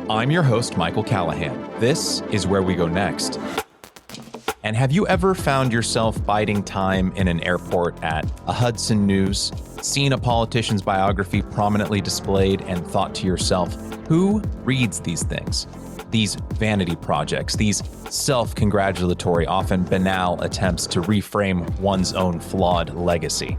I'm your host, Michael Callahan. This is Where We Go Next. And have you ever found yourself biding time in an airport at a Hudson News, seen a politician's biography prominently displayed, and thought to yourself, who reads these things? These vanity projects, these self-congratulatory, often banal attempts to reframe one's own flawed legacy.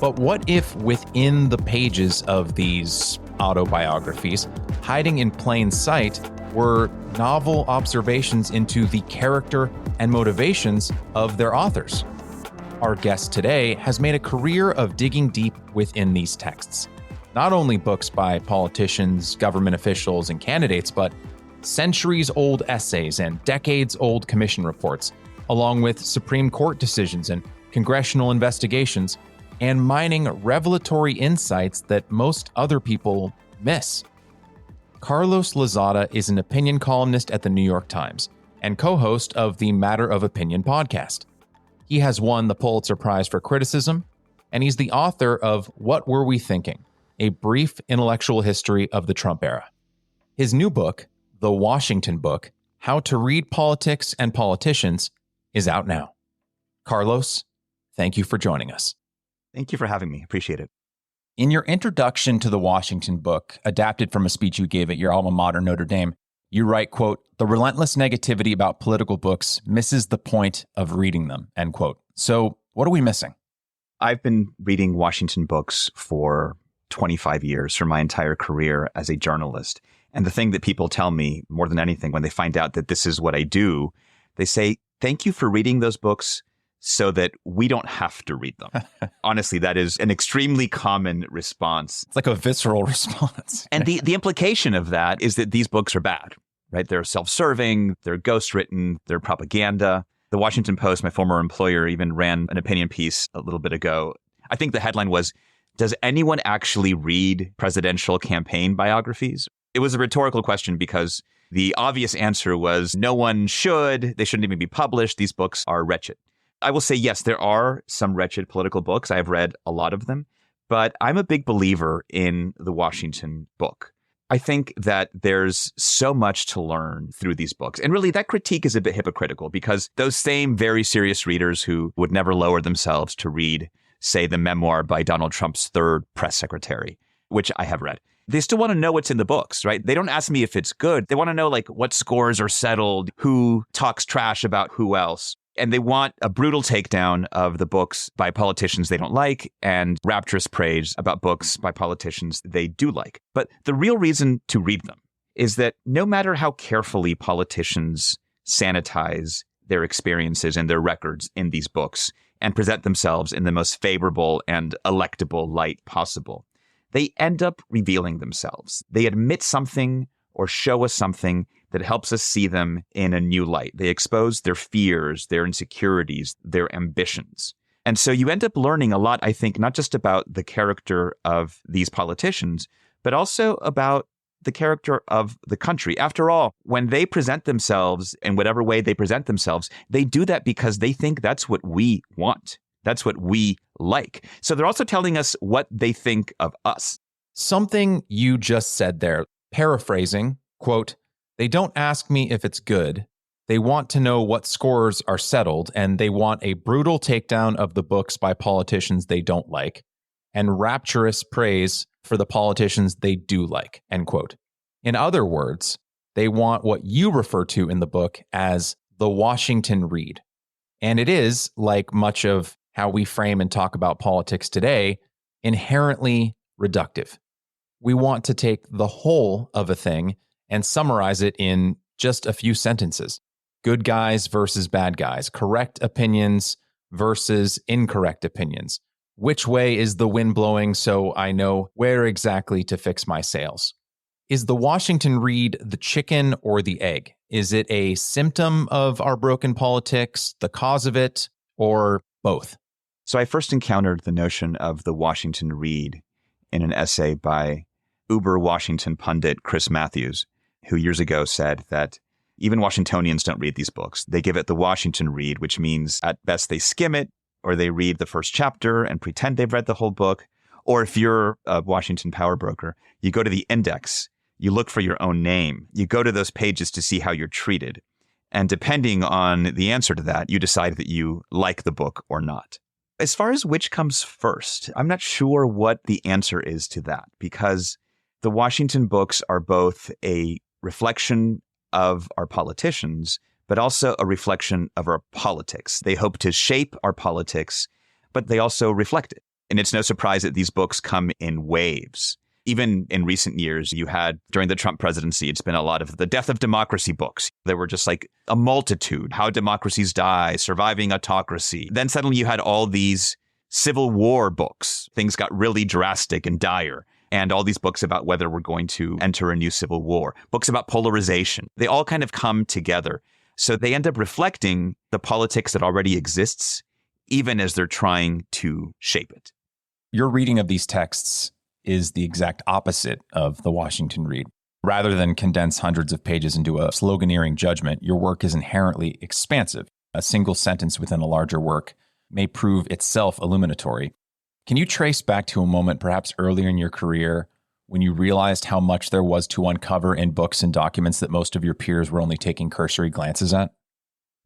But what if within the pages of these autobiographies, hiding in plain sight, were novel observations into the character and motivations of their authors? Our guest today has made a career of digging deep within these texts. Not only books by politicians, government officials, and candidates, but centuries-old essays and decades-old commission reports, along with Supreme Court decisions and congressional investigations, and mining revelatory insights that most other people miss. Carlos Lozada is an opinion columnist at the New York Times and co-host of the Matter of Opinion podcast. He has won the Pulitzer Prize for criticism, and he's the author of What Were We Thinking? A Brief Intellectual History of the Trump Era. His new book, The Washington Book, How to Read Politics and Politicians, is out now. Carlos, thank you for joining us. Thank you for having me. Appreciate it. In your introduction to The Washington Book, adapted from a speech you gave at your alma mater, Notre Dame, you write, quote, "The relentless negativity about political books misses the point of reading them," end quote. So what are we missing? I've been reading Washington books for 25 years, for my entire career as a journalist. And the thing that people tell me more than anything when they find out that this is what I do, they say, thank you for reading those books so that we don't have to read them. Honestly, that is an extremely common response. It's like a visceral response. And the implication of that is that these books are bad, right? They're self-serving, they're ghostwritten, they're propaganda. The Washington Post, my former employer, even ran an opinion piece a little bit ago. I think the headline was, does anyone actually read presidential campaign biographies? It was a rhetorical question because the obvious answer was no one should. They shouldn't even be published. These books are wretched. I will say, yes, there are some wretched political books. I have read a lot of them, but I'm a big believer in the Washington Book. I think that there's so much to learn through these books. And really, that critique is a bit hypocritical because those same very serious readers who would never lower themselves to read, say, the memoir by Donald Trump's third press secretary, which I have read, they still want to know what's in the books, right? They don't ask me if it's good. They want to know, like, what scores are settled, who talks trash about who else. And they want a brutal takedown of the books by politicians they don't like and rapturous praise about books by politicians they do like. But the real reason to read them is that no matter how carefully politicians sanitize their experiences and their records in these books and present themselves in the most favorable and electable light possible, they end up revealing themselves. They admit something or show us something that helps us see them in a new light. They expose their fears, their insecurities, their ambitions. And so you end up learning a lot, I think, not just about the character of these politicians, but also about the character of the country. After all, when they present themselves in whatever way they present themselves, they do that because they think that's what we want. That's what we like. So they're also telling us what they think of us. Something you just said there, paraphrasing, quote, "They don't ask me if it's good. They want to know what scores are settled, and they want a brutal takedown of the books by politicians they don't like, and rapturous praise for the politicians they do like," end quote. In other words, they want what you refer to in the book as the Washington read. And it is, like much of how we frame and talk about politics today, inherently reductive. We want to take the whole of a thing and summarize it in just a few sentences. Good guys versus bad guys, correct opinions versus incorrect opinions. Which way is the wind blowing so I know where exactly to fix my sails? Is the Washington read the chicken or the egg? Is it a symptom of our broken politics, the cause of it, or both? So I first encountered the notion of the Washington read in an essay by Uber Washington pundit Chris Matthews, who years ago said that even Washingtonians don't read these books. They give it the Washington read, which means at best they skim it, or they read the first chapter and pretend they've read the whole book. Or if you're a Washington power broker, you go to the index, You look for your own name. You go to those pages to see how you're treated. And depending on the answer to that, you decide that you like the book or not. As far as which comes first, I'm not sure what the answer is to that, because the Washington books are both a reflection of our politicians, but also a reflection of our politics. They hope to shape our politics, but they also reflect it. And it's no surprise that these books come in waves. Even in recent years, you had, during the Trump presidency, it's been a lot of the death of democracy books. There were just like a multitude, how democracies die, surviving autocracy. Then suddenly you had all these Civil War books. Things got really drastic and dire. And all these books about whether we're going to enter a new civil war, books about polarization. They all kind of come together. So they end up reflecting the politics that already exists, even as they're trying to shape it. Your reading of these texts is the exact opposite of the Washington read. Rather than condense hundreds of pages into a sloganeering judgment, your work is inherently expansive. A single sentence within a larger work may prove itself illuminatory. Can you trace back to a moment perhaps earlier in your career when you realized how much there was to uncover in books and documents that most of your peers were only taking cursory glances at?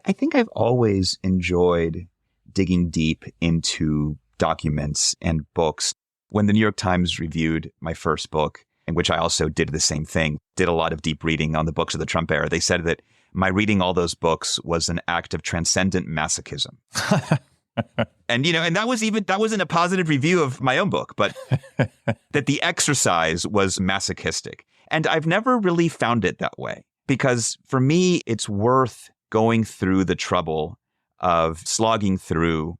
I think I've always enjoyed digging deep into documents and books. When the New York Times reviewed my first book, in which I also did the same thing, did a lot of deep reading on the books of the Trump era, they said that my reading all those books was an act of transcendent masochism. And, and that wasn't a positive review of my own book, but that the exercise was masochistic. And I've never really found it that way, because for me, it's worth going through the trouble of slogging through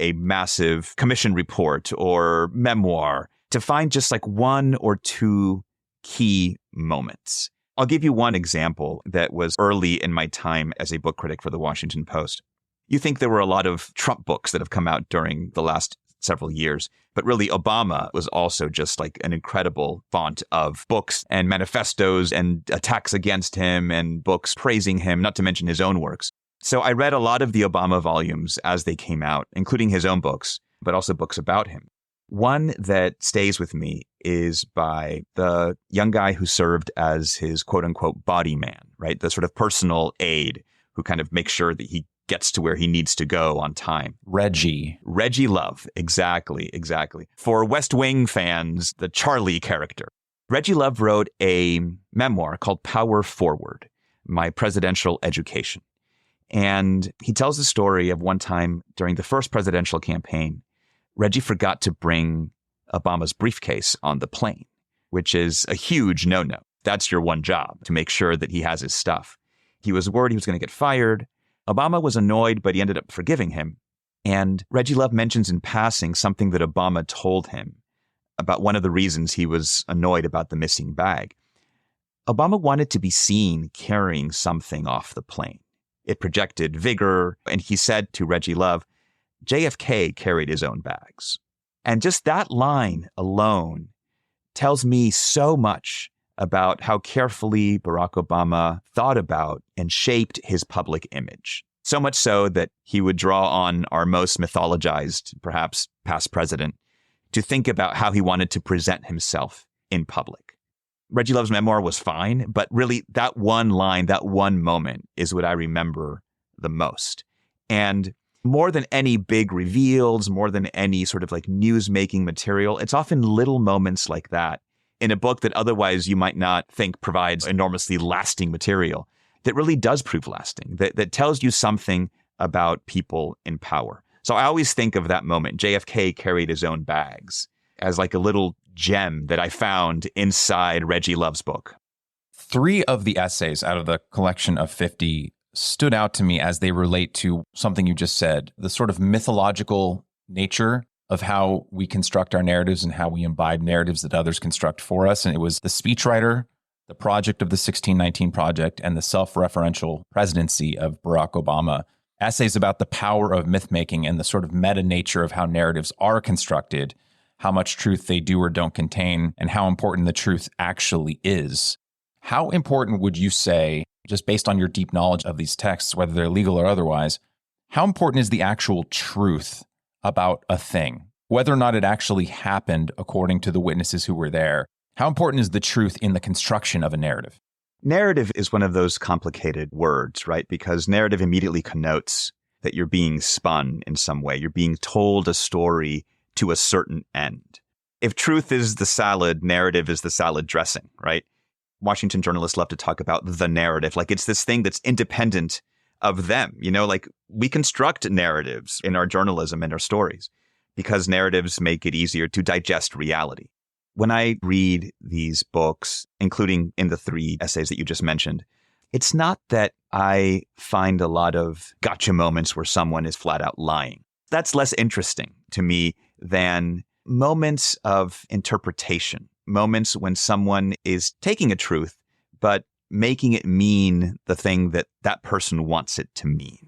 a massive commission report or memoir to find just like one or two key moments. I'll give you one example that was early in my time as a book critic for the Washington Post. You think there were a lot of Trump books that have come out during the last several years, but really Obama was also just like an incredible font of books and manifestos and attacks against him and books praising him, not to mention his own works. So I read a lot of the Obama volumes as they came out, including his own books, but also books about him. One that stays with me is by the young guy who served as his quote unquote body man, right? The sort of personal aide who kind of makes sure that he gets to where he needs to go on time. Reggie Love. Exactly. For West Wing fans, the Charlie character. Reggie Love wrote a memoir called Power Forward, My Presidential Education. And he tells the story of one time during the first presidential campaign, Reggie forgot to bring Obama's briefcase on the plane, which is a huge no-no. That's your one job, to make sure that he has his stuff. He was worried he was going to get fired. Obama was annoyed, but he ended up forgiving him. And Reggie Love mentions in passing something that Obama told him about one of the reasons he was annoyed about the missing bag. Obama wanted to be seen carrying something off the plane. It projected vigor, and he said to Reggie Love, JFK carried his own bags. And just that line alone tells me so much about how carefully Barack Obama thought about and shaped his public image. So much so that he would draw on our most mythologized, perhaps past president, to think about how he wanted to present himself in public. Reggie Love's memoir was fine, but really that one line, that one moment is what I remember the most. And more than any big reveals, more than any sort of like news-making material, it's often little moments like that in a book that otherwise you might not think provides enormously lasting material that really does prove lasting, that tells you something about people in power. So I always think of that moment, JFK carried his own bags, as like a little gem that I found inside Reggie Love's book. 3 of the essays out of the collection of 50 stood out to me as they relate to something you just said, the sort of mythological nature of how we construct our narratives and how we imbibe narratives that others construct for us. And it was The Speechwriter, The Project of the 1619 Project, and The Self-Referential Presidency of Barack Obama. Essays about the power of myth-making and the sort of meta nature of how narratives are constructed, how much truth they do or don't contain, and how important the truth actually is. How important would you say, just based on your deep knowledge of these texts, whether they're legal or otherwise, how important is the actual truth about a thing? Whether or not it actually happened according to the witnesses who were there, How important is the truth in the construction of a narrative? Narrative is one of those complicated words, right? Because narrative immediately connotes that you're being spun in some way. You're being told a story to a certain end. If truth is the salad, narrative is the salad dressing, right? Washington journalists love to talk about the narrative, like it's this thing that's independent of them. Like we construct narratives in our journalism and our stories because narratives make it easier to digest reality. When I read these books, including in the 3 essays that you just mentioned, it's not that I find a lot of gotcha moments where someone is flat out lying. That's less interesting to me than moments of interpretation, moments when someone is taking a truth, but making it mean the thing that that person wants it to mean.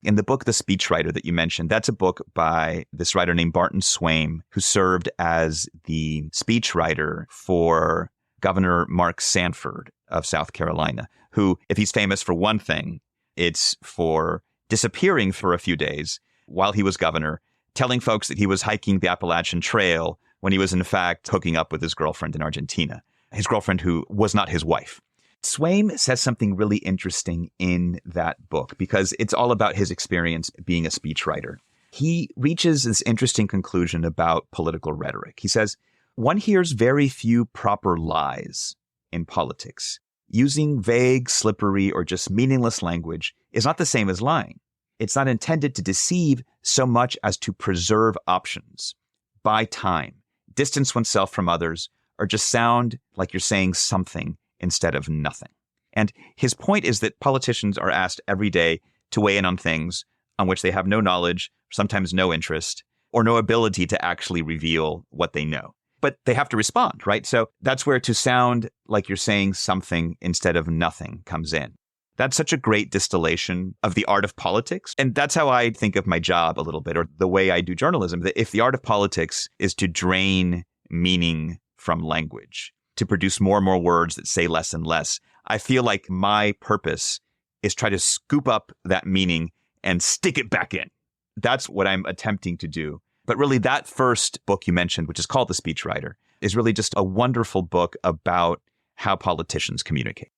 In the book, The Speechwriter that you mentioned, that's a book by this writer named Barton Swaim, who served as the speechwriter for Governor Mark Sanford of South Carolina, who, if he's famous for one thing, it's for disappearing for a few days while he was governor, telling folks that he was hiking the Appalachian Trail when he was in fact hooking up with his girlfriend in Argentina, his girlfriend who was not his wife. Swaim says something really interesting in that book because it's all about his experience being a speechwriter. He reaches this interesting conclusion about political rhetoric. He says, one hears very few proper lies in politics. Using vague, slippery, or just meaningless language is not the same as lying. It's not intended to deceive so much as to preserve options, buy time, distance oneself from others, or just sound like you're saying something instead of nothing. And his point is that politicians are asked every day to weigh in on things on which they have no knowledge, sometimes no interest, or no ability to actually reveal what they know. But they have to respond, right? So that's where to sound like you're saying something instead of nothing comes in. That's such a great distillation of the art of politics. And that's how I think of my job a little bit, or the way I do journalism, that if the art of politics is to drain meaning from language, to produce more and more words that say less and less, I feel like my purpose is try to scoop up that meaning and stick it back in. That's what I'm attempting to do. But really, that first book you mentioned, which is called The Speechwriter, is really just a wonderful book about how politicians communicate.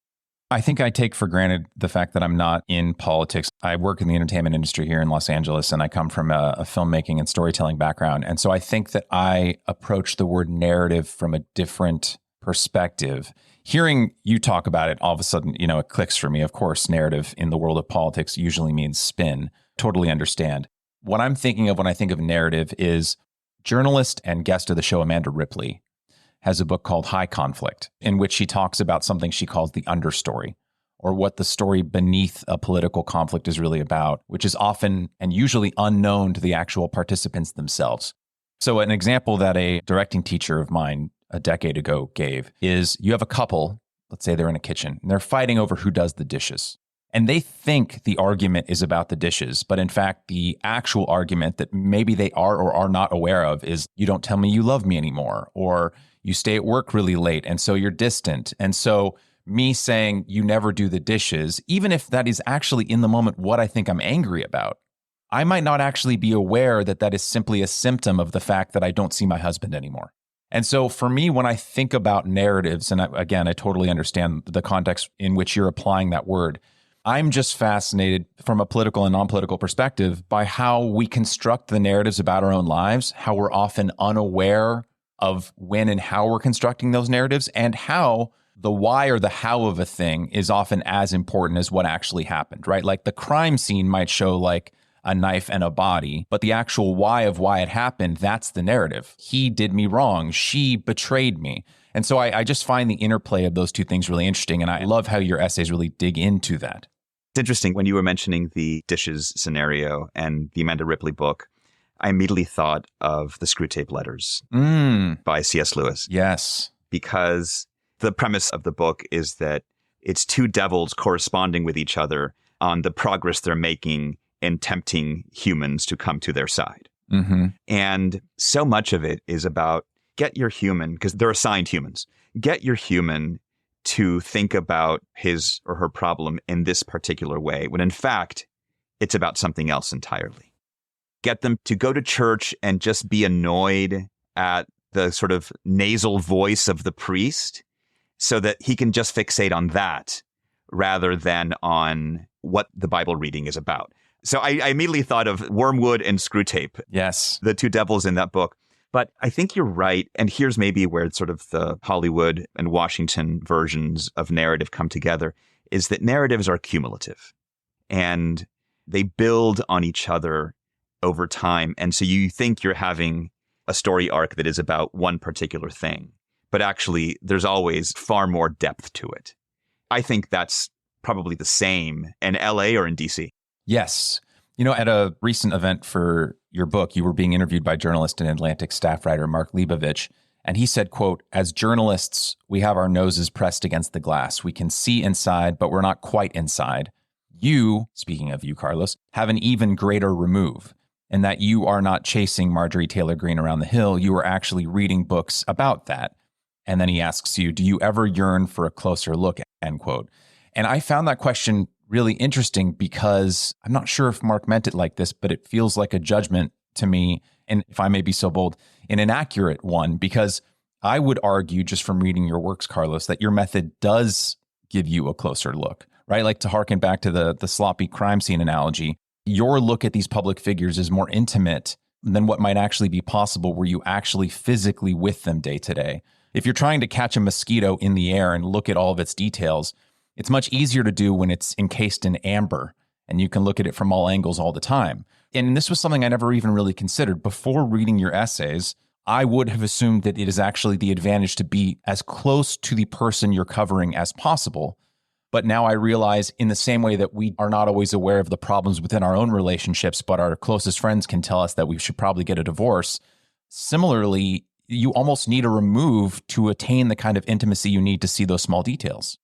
I think I take for granted the fact that I'm not in politics. I work in the entertainment industry here in Los Angeles, and I come from a filmmaking and storytelling background. And so I think that I approach the word narrative from a different perspective. Hearing you talk about it, all of a sudden, it clicks for me. Of course, narrative in the world of politics usually means spin. Totally understand. What I'm thinking of when I think of narrative is journalist and guest of the show, Amanda Ripley, has a book called High Conflict, in which she talks about something she calls the understory, or what the story beneath a political conflict is really about, which is often and usually unknown to the actual participants themselves. So an example that a directing teacher of mine a decade ago gave is you have a couple, let's say they're in a kitchen, and they're fighting over who does the dishes. And they think the argument is about the dishes, but in fact, the actual argument that maybe they are or are not aware of is, you don't tell me you love me anymore, or you stay at work really late, and so you're distant. And so me saying you never do the dishes, even if that is actually in the moment what I think I'm angry about, I might not actually be aware that that is simply a symptom of the fact that I don't see my husband anymore. And so for me, when I think about narratives, and again, I totally understand the context in which you're applying that word, I'm just fascinated from a political and non-political perspective by how we construct the narratives about our own lives, how we're often unaware of when and how we're constructing those narratives, and how the why or the how of a thing is often as important as what actually happened, right? Like the crime scene might show like a knife and a body, but the actual why of why it happened, that's the narrative. He did me wrong. She betrayed me. And so I just find the interplay of those two things really interesting. And I love how your essays really dig into that. It's interesting when you were mentioning the dishes scenario and the Amanda Ripley book, I immediately thought of the Screwtape Letters by C.S. Lewis. Yes. Because the premise of the book is that it's two devils corresponding with each other on the progress they're making in tempting humans to come to their side. Mm-hmm. And so much of it is about get your human, because they're assigned humans, get your human to think about his or her problem in this particular way, when in fact, it's about something else entirely. Get them to go to church and just be annoyed at the sort of nasal voice of the priest so that he can just fixate on that rather than on what the Bible reading is about. So I immediately thought of Wormwood and Screwtape. Yes. The two devils in that book. But I think you're right. And here's maybe where sort of the Hollywood and Washington versions of narrative come together, is that narratives are cumulative and they build on each other over time. And so you think you're having a story arc that is about one particular thing, but actually there's always far more depth to it. I think that's probably the same in LA or in DC. Yes. You know, at a recent event for your book, you were being interviewed by journalist and Atlantic staff writer Mark Leibovich, and he said, quote, "As journalists, we have our noses pressed against the glass. We can see inside, but we're not quite inside. You," speaking of you, Carlos, "have an even greater remove, in that you are not chasing Marjorie Taylor Greene around the hill. You are actually reading books about that." And then he asks you, "Do you ever yearn for a closer look?" End quote. And I found that question really interesting because I'm not sure if Mark meant it like this, but it feels like a judgment to me, and if I may be so bold, an inaccurate one, because I would argue just from reading your works, Carlos, that your method does give you a closer look, right? Like to harken back to the sloppy crime scene analogy, your look at these public figures is more intimate than what might actually be possible were you actually physically with them day to day. If you're trying to catch a mosquito in the air and look at all of its details, it's much easier to do when it's encased in amber and you can look at it from all angles all the time. And this was something I never even really considered. Before reading your essays, I would have assumed that it is actually the advantage to be as close to the person you're covering as possible. But now I realize in the same way that we are not always aware of the problems within our own relationships, but our closest friends can tell us that we should probably get a divorce. Similarly, you almost need a remove to attain the kind of intimacy you need to see those small details.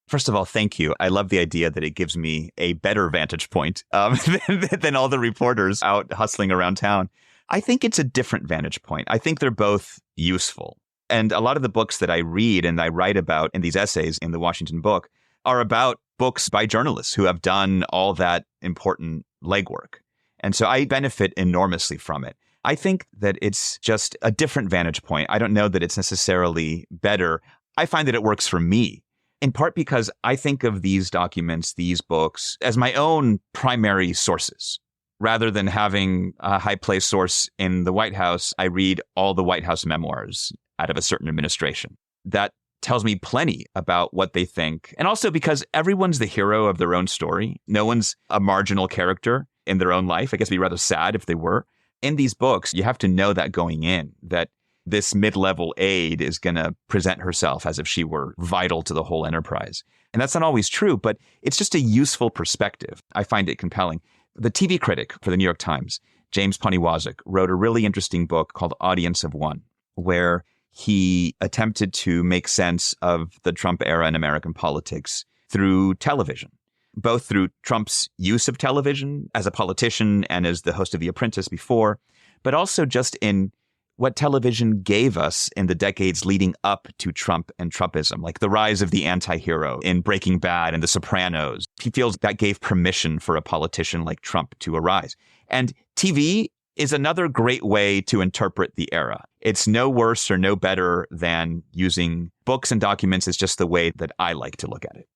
First of all, thank you. I love the idea that it gives me a better vantage point than all the reporters out hustling around town. I think it's a different vantage point. I think they're both useful. And a lot of the books that I read and I write about in these essays in the Washington book are about books by journalists who have done all that important legwork. And so I benefit enormously from it. I think that it's just a different vantage point. I don't know that it's necessarily better. I find that it works for me. In part because I think of these documents, these books, as my own primary sources. Rather than having a high-placed source in the White House, I read all the White House memoirs out of a certain administration. That tells me plenty about what they think. And also because everyone's the hero of their own story. No one's a marginal character in their own life. I guess it'd be rather sad if they were. In these books, you have to know that going in, that this mid-level aide is going to present herself as if she were vital to the whole enterprise. And that's not always true, but it's just a useful perspective. I find it compelling. The TV critic for the New York Times, James Poniwazik, wrote a really interesting book called Audience of One, where he attempted to make sense of the Trump era in American politics through television, both through Trump's use of television as a politician and as the host of The Apprentice before, but also just in what television gave us in the decades leading up to Trump and Trumpism, like the rise of the anti-hero in Breaking Bad and The Sopranos. He feels that gave permission for a politician like Trump to arise. And TV is another great way to interpret the era. It's no worse or no better than using books and documents. It's just the way that I like to look at it.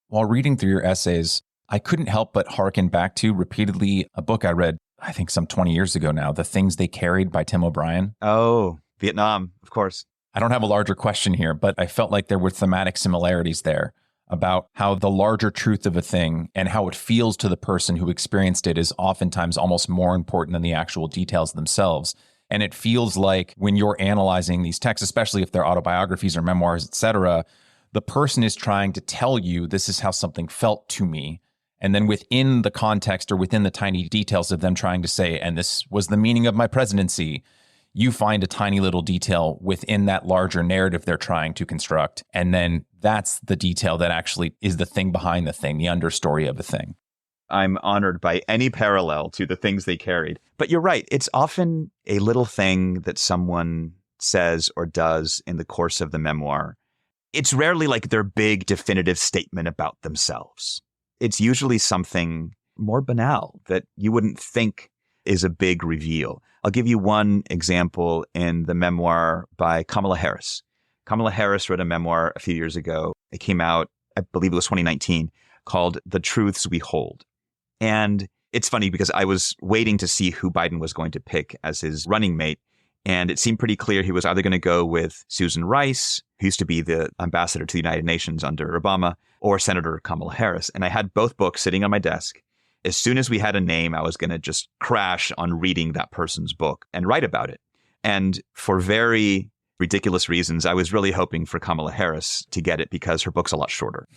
While reading through your essays, I couldn't help but hearken back to repeatedly a book I read, I think some 20 years ago now, The Things They Carried by Tim O'Brien. Oh, Vietnam, of course. I don't have a larger question here, but I felt like there were thematic similarities there about how the larger truth of a thing and how it feels to the person who experienced it is oftentimes almost more important than the actual details themselves. And it feels like when you're analyzing these texts, especially if they're autobiographies or memoirs, etc., the person is trying to tell you this is how something felt to me. And then within the context or within the tiny details of them trying to say, and this was the meaning of my presidency, you find a tiny little detail within that larger narrative they're trying to construct. And then that's the detail that actually is the thing behind the thing, the understory of the thing. I'm honored by any parallel to The Things They Carried. But you're right. It's often a little thing that someone says or does in the course of the memoir. It's rarely like their big definitive statement about themselves. It's usually something more banal that you wouldn't think is a big reveal. I'll give you one example in the memoir by Kamala Harris. Kamala Harris wrote a memoir a few years ago. It came out, I believe it was 2019, called The Truths We Hold. And it's funny because I was waiting to see who Biden was going to pick as his running mate. And it seemed pretty clear he was either going to go with Susan Rice, who used to be the ambassador to the United Nations under Obama, or Senator Kamala Harris. And I had both books sitting on my desk. As soon as we had a name, I was going to just crash on reading that person's book and write about it. And for very ridiculous reasons, I was really hoping for Kamala Harris to get it because her book's a lot shorter.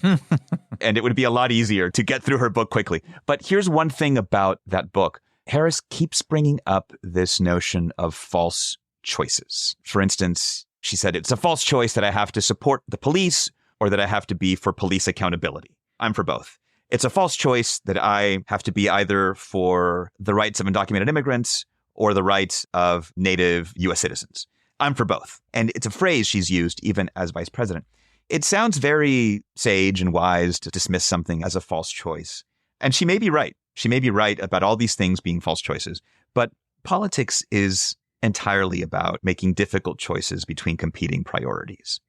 And it would be a lot easier to get through her book quickly. But here's one thing about that book. Harris keeps bringing up this notion of false choices. For instance, she said, it's a false choice that I have to support the police or that I have to be for police accountability. I'm for both. It's a false choice that I have to be either for the rights of undocumented immigrants or the rights of native U.S. citizens. I'm for both. And it's a phrase she's used even as vice president. It sounds very sage and wise to dismiss something as a false choice. And she may be right. She may be right about all these things being false choices. But politics is entirely about making difficult choices between competing priorities.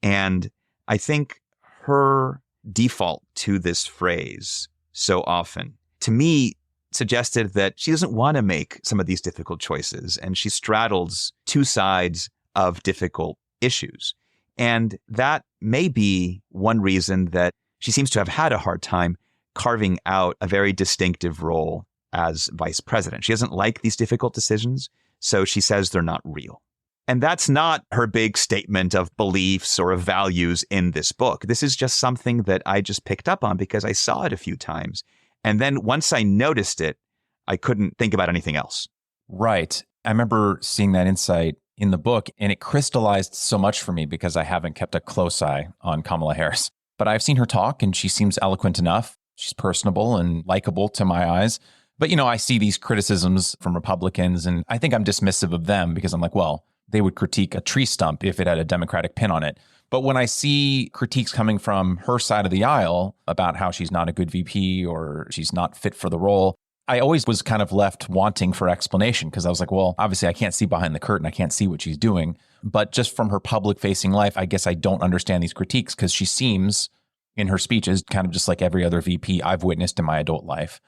And I think her default to this phrase so often, to me, suggested that she doesn't want to make some of these difficult choices, and she straddles two sides of difficult issues. And that may be one reason that she seems to have had a hard time carving out a very distinctive role as vice president. She doesn't like these difficult decisions, so she says they're not real. And that's not her big statement of beliefs or of values in this book. This is just something that I just picked up on because I saw it a few times. And then once I noticed it, I couldn't think about anything else. Right. I remember seeing that insight in the book, and it crystallized so much for me because I haven't kept a close eye on Kamala Harris. But I've seen her talk, and she seems eloquent enough. She's personable and likable to my eyes. But, I see these criticisms from Republicans, and I think I'm dismissive of them because I'm like, well, they would critique a tree stump if it had a Democratic pin on it. But when I see critiques coming from her side of the aisle about how she's not a good VP or she's not fit for the role, I always was kind of left wanting for explanation because I was like, well, obviously I can't see behind the curtain. I can't see what she's doing. But just from her public facing life, I guess I don't understand these critiques because she seems in her speeches kind of just like every other VP I've witnessed in my adult life.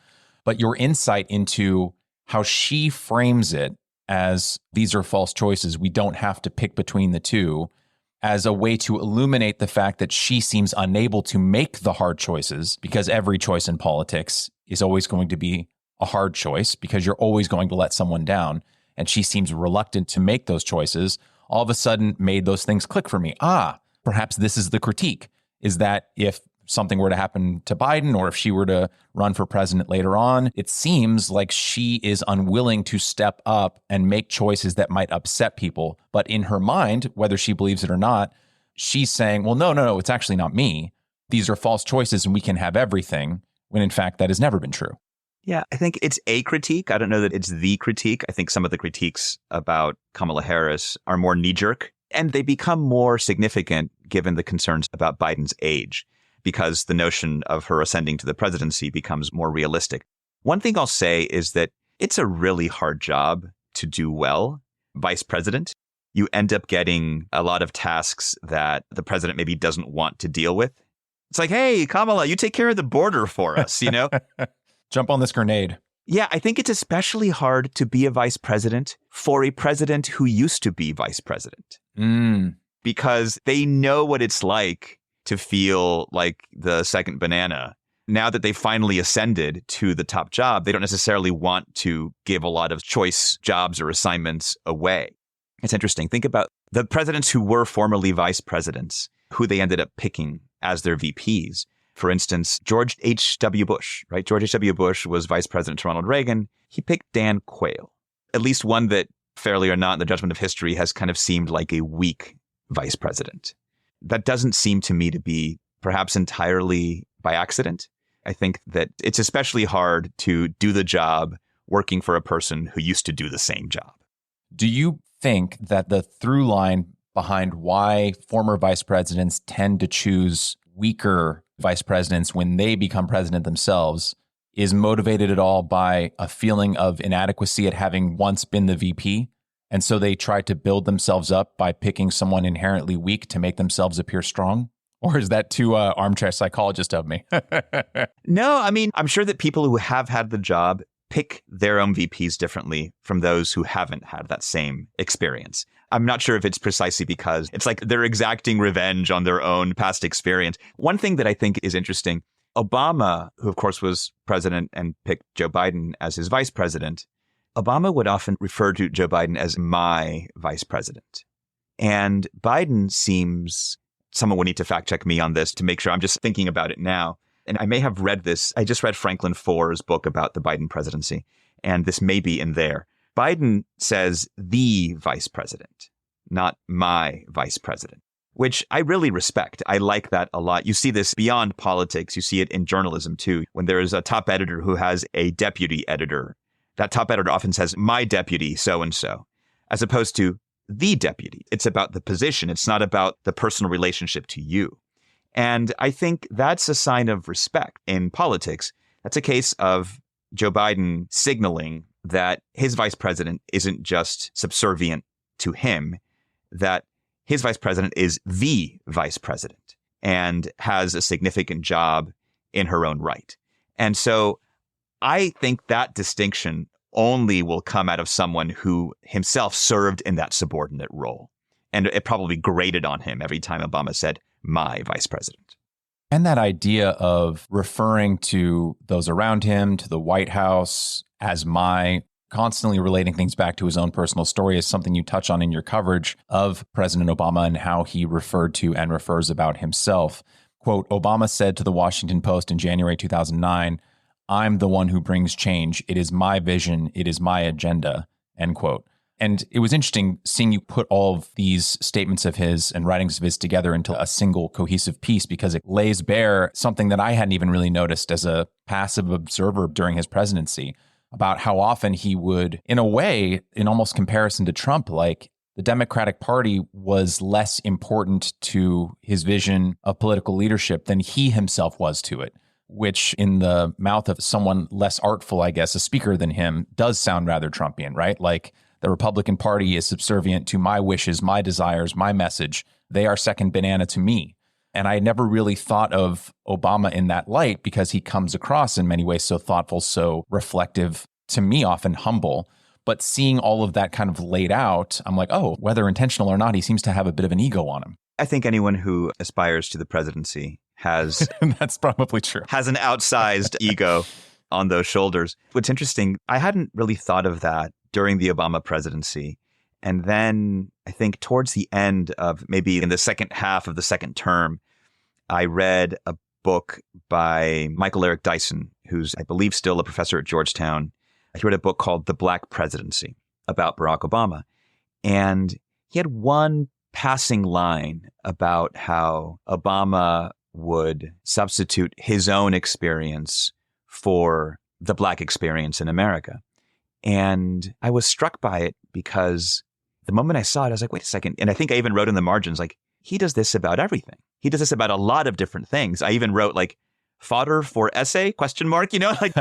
But your insight into how she frames it as these are false choices, we don't have to pick between the two, as a way to illuminate the fact that she seems unable to make the hard choices because every choice in politics is always going to be a hard choice because you're always going to let someone down. And she seems reluctant to make those choices, all of a sudden made those things click for me. Perhaps this is the critique, is that if something were to happen to Biden or if she were to run for president later on, it seems like she is unwilling to step up and make choices that might upset people. But in her mind, whether she believes it or not, she's saying, well, no, it's actually not me. These are false choices and we can have everything, when in fact that has never been true. Yeah, I think it's a critique. I don't know that it's the critique. I think some of the critiques about Kamala Harris are more knee-jerk, and they become more significant given the concerns about Biden's age, because the notion of her ascending to the presidency becomes more realistic. One thing I'll say is that it's a really hard job to do well. Vice president, you end up getting a lot of tasks that the president maybe doesn't want to deal with. It's like, hey, Kamala, you take care of the border for us, Jump on this grenade. Yeah, I think it's especially hard to be a vice president for a president who used to be vice president. Because they know what it's like to feel like the second banana. Now that they finally ascended to the top job, they don't necessarily want to give a lot of choice jobs or assignments away. It's interesting. Think about the presidents who were formerly vice presidents, who they ended up picking as their VPs. For instance, George H.W. Bush, right? George H.W. Bush was vice president to Ronald Reagan. He picked Dan Quayle, at least one that, fairly or not, in the judgment of history, has kind of seemed like a weak vice president. That doesn't seem to me to be perhaps entirely by accident. I think that it's especially hard to do the job working for a person who used to do the same job. Do you think that the through line behind why former vice presidents tend to choose weaker vice presidents when they become president themselves is motivated at all by a feeling of inadequacy at having once been the VP. And so they try to build themselves up by picking someone inherently weak to make themselves appear strong? Or is that too armchair psychologist of me? No, I mean, I'm sure that people who have had the job pick their own VPs differently from those who haven't had that same experience. I'm not sure if it's precisely because it's like they're exacting revenge on their own past experience. One thing that I think is interesting, Obama, who of course was president and picked Joe Biden as his vice president, Obama would often refer to Joe Biden as my vice president. And Biden seems, someone will need to fact check me on this to make sure, I'm just thinking about it now. And I may have read this. I just read Franklin Foer's book about the Biden presidency, and this may be in there. Biden says the vice president, not my vice president, which I really respect. I like that a lot. You see this beyond politics. You see it in journalism, too. When there is a top editor who has a deputy editor, that top editor often says, my deputy, so-and-so, as opposed to the deputy. It's about the position. It's not about the personal relationship to you. And I think that's a sign of respect in politics. That's a case of Joe Biden signaling that his vice president isn't just subservient to him, that his vice president is the vice president and has a significant job in her own right. And so I think that distinction only will come out of someone who himself served in that subordinate role. And it probably grated on him every time Obama said, my vice president. And that idea of referring to those around him, to the White House, as my, constantly relating things back to his own personal story is something you touch on in your coverage of President Obama and how he referred to and refers about himself. Quote, Obama said to the Washington Post in January 2009, I'm the one who brings change. It is my vision. It is my agenda, end quote. And it was interesting seeing you put all of these statements of his and writings of his together into a single cohesive piece, because it lays bare something that I hadn't even really noticed as a passive observer during his presidency, about how often he would, in a way, in almost comparison to Trump, like the Democratic Party was less important to his vision of political leadership than he himself was to it, which in the mouth of someone less artful, I guess, a speaker than him, does sound rather Trumpian, right? Like, the Republican Party is subservient to my wishes, my desires, my message. They are second banana to me. And I never really thought of Obama in that light because he comes across in many ways so thoughtful, so reflective, to me often humble. But seeing all of that kind of laid out, I'm like, oh, whether intentional or not, he seems to have a bit of an ego on him. I think anyone who aspires to the presidency has that's probably true. Has an outsized ego on those shoulders. What's interesting, I hadn't really thought of that during the Obama presidency. And then I think towards the end of maybe in the second half of the second term, I read a book by Michael Eric Dyson, who's, I believe, still a professor at Georgetown. He wrote a book called The Black Presidency about Barack Obama. And he had one passing line about how Obama would substitute his own experience for the Black experience in America. And I was struck by it because the moment I saw it, I was like, wait a second. And I think I even wrote in the margins, like, he does this about everything. He does this about a lot of different things. I even wrote like fodder for essay, ? Like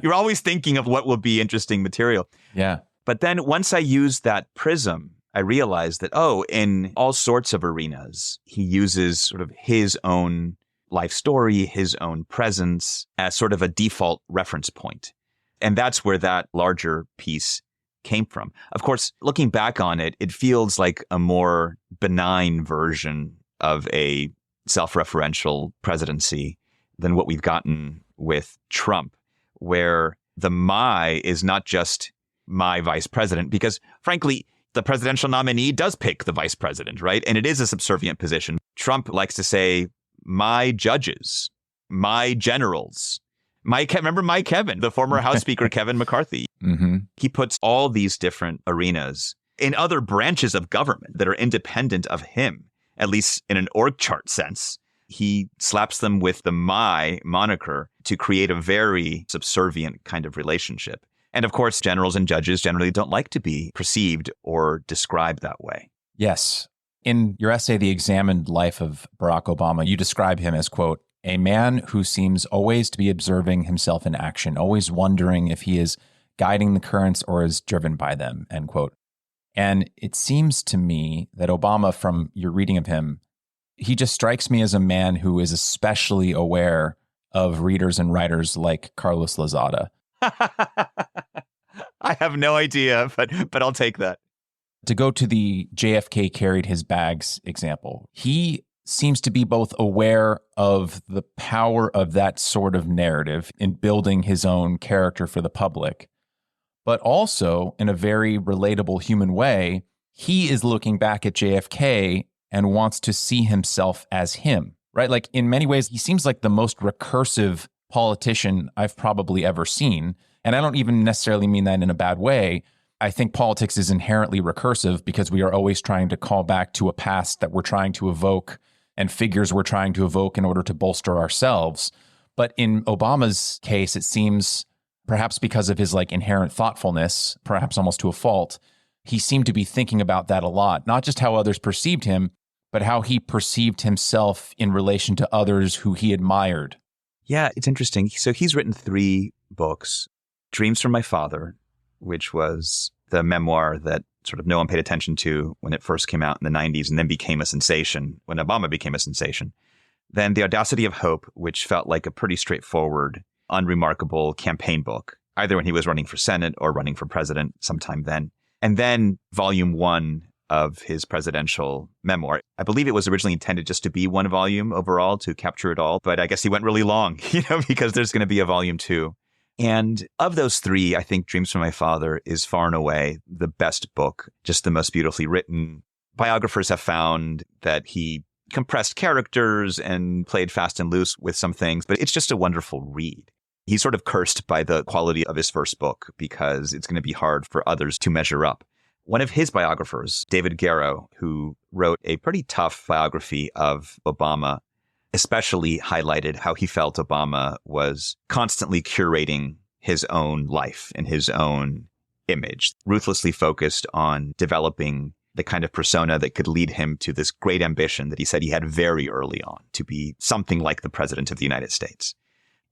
you're always thinking of what will be interesting material. Yeah. But then once I used that prism, I realized that, oh, in all sorts of arenas, he uses sort of his own life story, his own presence as sort of a default reference point. And that's where that larger piece came from. Of course, looking back on it, it feels like a more benign version of a self-referential presidency than what we've gotten with Trump, where the my is not just my vice president, because frankly, the presidential nominee does pick the vice president, right? And it is a subservient position. Trump likes to say, my judges, my generals, remember Mike Kevin, the former House Speaker Kevin McCarthy. Mm-hmm. He puts all these different arenas in other branches of government that are independent of him, at least in an org chart sense. He slaps them with the my moniker to create a very subservient kind of relationship. And of course, generals and judges generally don't like to be perceived or described that way. Yes. In your essay, The Examined Life of Barack Obama, you describe him as, quote, a man who seems always to be observing himself in action, always wondering if he is guiding the currents or is driven by them, end quote. And it seems to me that Obama, from your reading of him, he just strikes me as a man who is especially aware of readers and writers like Carlos Lozada. I have no idea, but I'll take that. To go to the JFK carried his bags example, he seems to be both aware of the power of that sort of narrative in building his own character for the public, but also in a very relatable human way, he is looking back at JFK and wants to see himself as him, right? Like in many ways, he seems like the most recursive politician I've probably ever seen. And I don't even necessarily mean that in a bad way. I think politics is inherently recursive because we are always trying to call back to a past that we're trying to evoke and figures we're trying to evoke in order to bolster ourselves. But in Obama's case, it seems, perhaps because of his like inherent thoughtfulness, perhaps almost to a fault, he seemed to be thinking about that a lot, not just how others perceived him, but how he perceived himself in relation to others who he admired. Yeah, it's interesting. So he's written 3 books. Dreams from My Father, which was the memoir that sort of no one paid attention to when it first came out in the 90s and then became a sensation when Obama became a sensation. Then The Audacity of Hope, which felt like a pretty straightforward, unremarkable campaign book, either when he was running for Senate or running for president sometime then. And then Volume 1 of his presidential memoir. I believe it was originally intended just to be 1 volume overall to capture it all, but I guess he went really long, because there's going to be a Volume 2. And of those 3, I think Dreams from My Father is far and away the best book, just the most beautifully written. Biographers have found that he compressed characters and played fast and loose with some things, but it's just a wonderful read. He's sort of cursed by the quality of his first book because it's going to be hard for others to measure up. One of his biographers, David Garrow, who wrote a pretty tough biography of Obama, especially highlighted how he felt Obama was constantly curating his own life and his own image, ruthlessly focused on developing the kind of persona that could lead him to this great ambition that he said he had very early on, to be something like the president of the United States.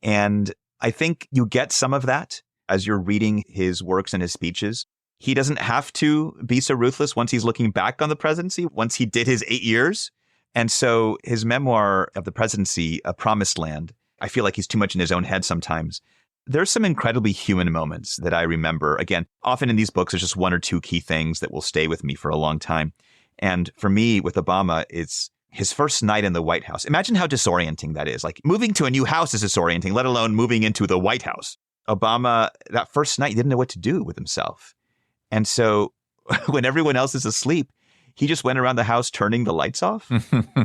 And I think you get some of that as you're reading his works and his speeches. He doesn't have to be so ruthless once he's looking back on the presidency, once he did his 8 years. And so his memoir of the presidency, A Promised Land, I feel like he's too much in his own head sometimes. There's some incredibly human moments that I remember. Again, often in these books, there's just 1 or 2 key things that will stay with me for a long time. And for me, with Obama, it's his first night in the White House. Imagine how disorienting that is. Like moving to a new house is disorienting, let alone moving into the White House. Obama, that first night, didn't know what to do with himself. And so when everyone else is asleep, he just went around the house turning the lights off,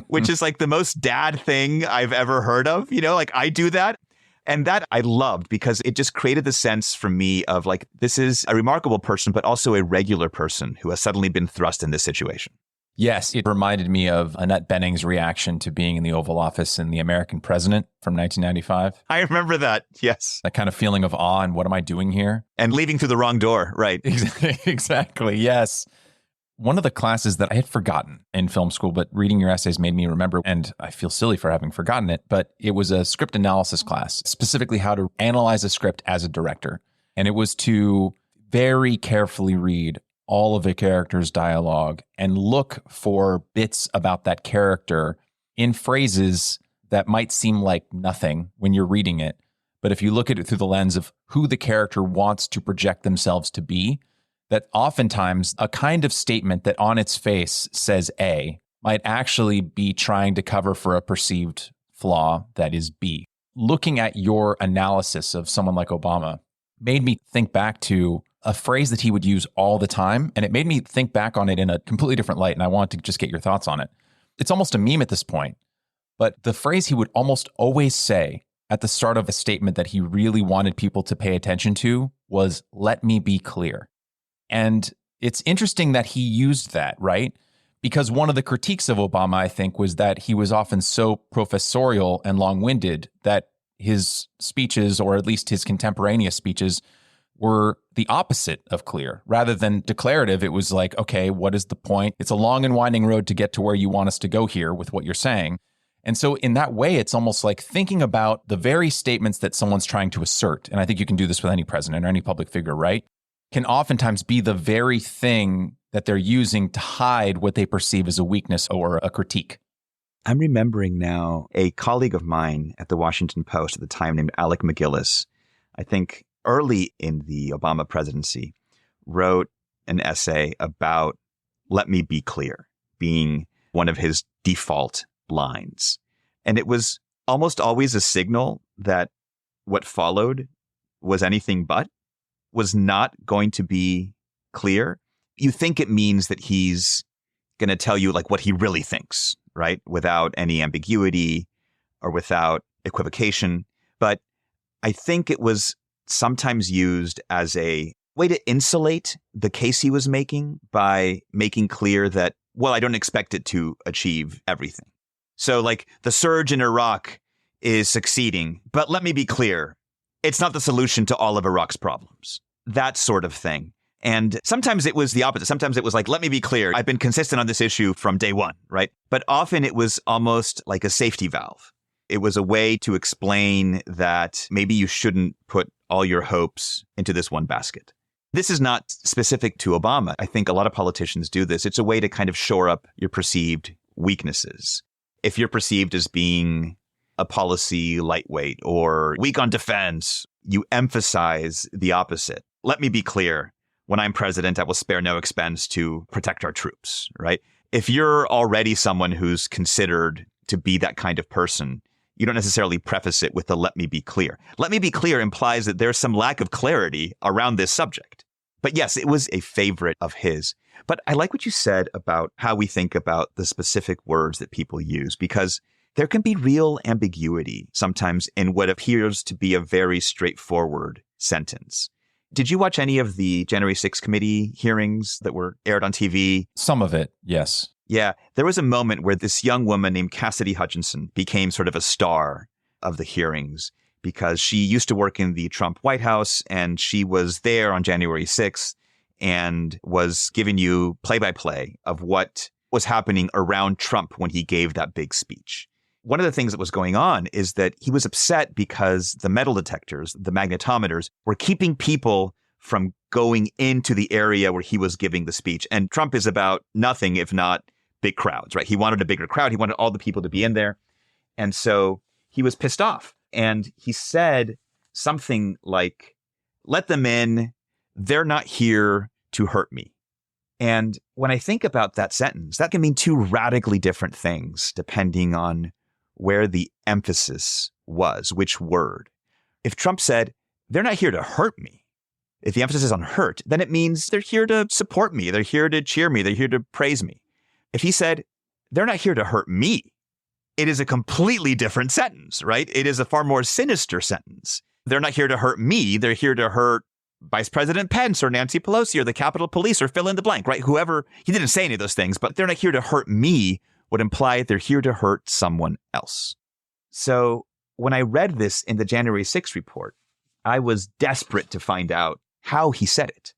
which is like the most dad thing I've ever heard of. Like I do that. And that I loved because it just created the sense for me of like, this is a remarkable person, but also a regular person who has suddenly been thrust in this situation. Yes, it reminded me of Annette Bening's reaction to being in the Oval Office in The American President from 1995. I remember that. Yes. That kind of feeling of awe and what am I doing here? And leaving through the wrong door. Right. Exactly. Yes. One of the classes that I had forgotten in film school, but reading your essays made me remember, and I feel silly for having forgotten it, but it was a script analysis class, specifically how to analyze a script as a director. And it was to very carefully read all of a character's dialogue and look for bits about that character in phrases that might seem like nothing when you're reading it. But if you look at it through the lens of who the character wants to project themselves to be, that oftentimes a kind of statement that on its face says A might actually be trying to cover for a perceived flaw that is B. Looking at your analysis of someone like Obama made me think back to a phrase that he would use all the time, and it made me think back on it in a completely different light, and I wanted to just get your thoughts on it. It's almost a meme at this point, but the phrase he would almost always say at the start of a statement that he really wanted people to pay attention to was, "Let me be clear." And it's interesting that he used that, right? Because one of the critiques of Obama, I think, was that he was often so professorial and long-winded that his speeches, or at least his contemporaneous speeches, were the opposite of clear. Rather than declarative, it was like, okay, what is the point? It's a long and winding road to get to where you want us to go here with what you're saying. And so in that way, it's almost like thinking about the very statements that someone's trying to assert. And I think you can do this with any president or any public figure, right? Can oftentimes be the very thing that they're using to hide what they perceive as a weakness or a critique. I'm remembering now a colleague of mine at the Washington Post at the time named Alec McGillis, I think early in the Obama presidency, wrote an essay about "let me be clear" being one of his default lines. And it was almost always a signal that what followed was anything but, was not going to be clear. You think it means that he's going to tell you like what he really thinks, right? Without any ambiguity or without equivocation. But I think it was sometimes used as a way to insulate the case he was making by making clear that, well, I don't expect it to achieve everything. So like the surge in Iraq is succeeding, but let me be clear, it's not the solution to all of Iraq's problems. That sort of thing. And sometimes it was the opposite. Sometimes it was like, let me be clear, I've been consistent on this issue from day one, right? But often it was almost like a safety valve. It was a way to explain that maybe you shouldn't put all your hopes into this one basket. This is not specific to Obama. I think a lot of politicians do this. It's a way to kind of shore up your perceived weaknesses. If you're perceived as being a policy lightweight or weak on defense, you emphasize the opposite. Let me be clear. When I'm president, I will spare no expense to protect our troops, right? If you're already someone who's considered to be that kind of person, you don't necessarily preface it with the "let me be clear." Let me be clear implies that there's some lack of clarity around this subject. But yes, it was a favorite of his. But I like what you said about how we think about the specific words that people use, because there can be real ambiguity sometimes in what appears to be a very straightforward sentence. Did you watch any of the January 6th committee hearings that were aired on TV? Some of it, yes. Yeah, there was a moment where this young woman named Cassidy Hutchinson became sort of a star of the hearings because she used to work in the Trump White House and she was there on January 6th and was giving you play-by-play of what was happening around Trump when he gave that big speech. One of the things that was going on is that he was upset because the metal detectors, the magnetometers, were keeping people from going into the area where he was giving the speech. And Trump is about nothing if not big crowds, right? He wanted a bigger crowd. He wanted all the people to be in there. And so he was pissed off. And he said something like, "Let them in. They're not here to hurt me." And when I think about that sentence, that can mean two radically different things depending on where the emphasis was, which word. If Trump said, "They're not here to hurt me," if the emphasis is on hurt, then it means they're here to support me. They're here to cheer me. They're here to praise me. If he said, "They're not here to hurt me," it is a completely different sentence, right? It is a far more sinister sentence. They're not here to hurt me. They're here to hurt Vice President Pence or Nancy Pelosi or the Capitol Police or fill in the blank, right? Whoever, he didn't say any of those things, but "they're not here to hurt me" would imply they're here to hurt someone else. So when I read this in the January 6th report, I was desperate to find out how he said it.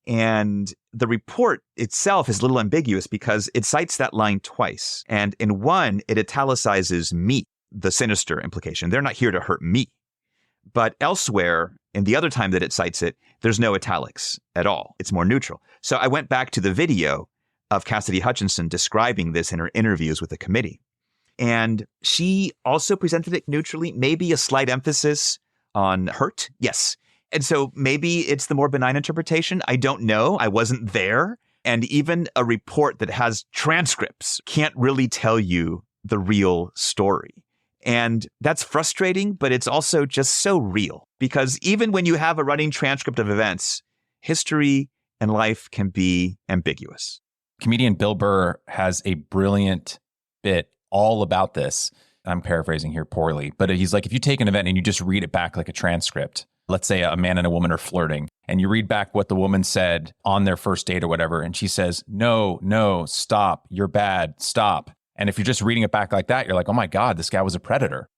And the report itself is a little ambiguous because it cites that line twice. And in one, it italicizes "me," the sinister implication. They're not here to hurt me. But elsewhere, in the other time that it cites it, there's no italics at all. It's more neutral. So I went back to the video of Cassidy Hutchinson describing this in her interviews with the committee. And she also presented it neutrally, maybe a slight emphasis on hurt. Yes. And so maybe it's the more benign interpretation. I don't know. I wasn't there. And even a report that has transcripts can't really tell you the real story. And that's frustrating, but it's also just so real because even when you have a running transcript of events, history and life can be ambiguous. Comedian Bill Burr has a brilliant bit all about this. I'm paraphrasing here poorly, but he's like, if you take an event and you just read it back like a transcript, let's say a man and a woman are flirting and you read back what the woman said on their first date or whatever. And she says, no, stop, you're bad, stop. And if you're just reading it back like that, you're like, oh my God, this guy was a predator.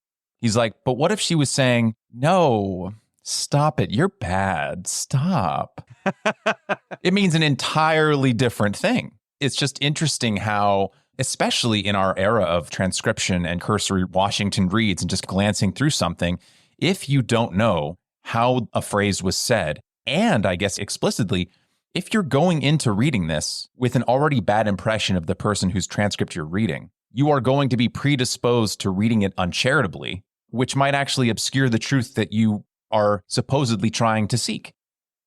He's like, but what if she was saying, no, stop it, you're bad, stop. It means an entirely different thing. It's just interesting how especially in our era of transcription and cursory Washington reads and just glancing through something. If you don't know how a phrase was said, and I guess explicitly, if you're going into reading this with an already bad impression of the person whose transcript you're reading, you are going to be predisposed to reading it uncharitably, which might actually obscure the truth that you are supposedly trying to seek.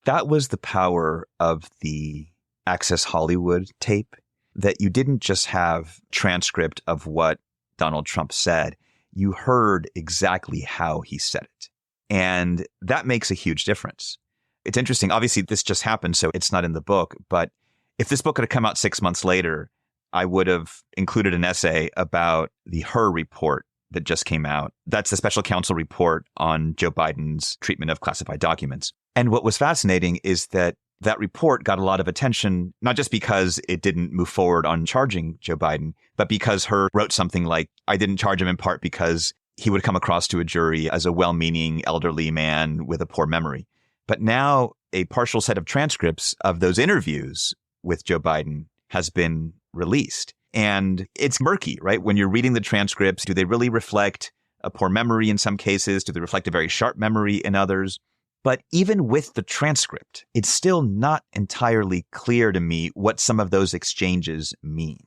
That was the power of the Access Hollywood tape, that you didn't just have transcript of what Donald Trump said. You heard exactly how he said it. And that makes a huge difference. It's interesting. Obviously, this just happened, so it's not in the book. But if this book had come out 6 months later, I would have included an essay about the Hur report that just came out. That's the special counsel report on Joe Biden's treatment of classified documents. And what was fascinating is that that report got a lot of attention, not just because it didn't move forward on charging Joe Biden, but because Hur wrote something like, I didn't charge him in part because he would come across to a jury as a well-meaning elderly man with a poor memory. But now a partial set of transcripts of those interviews with Joe Biden has been released. And it's murky, right? When you're reading the transcripts, do they really reflect a poor memory in some cases? Do they reflect a very sharp memory in others? But even with the transcript, it's still not entirely clear to me what some of those exchanges mean.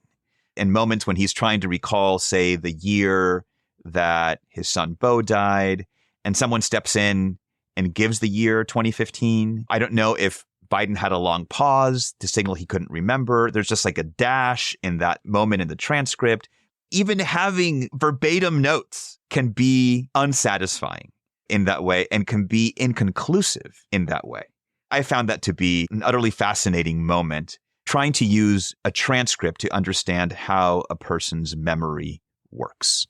In moments when he's trying to recall, say, the year that his son Beau died, and someone steps in and gives the year 2015, I don't know if Biden had a long pause to signal he couldn't remember. There's just like a dash in that moment in the transcript. Even having verbatim notes can be unsatisfying in that way and can be inconclusive in that way. I found that to be an utterly fascinating moment, trying to use a transcript to understand how a person's memory works.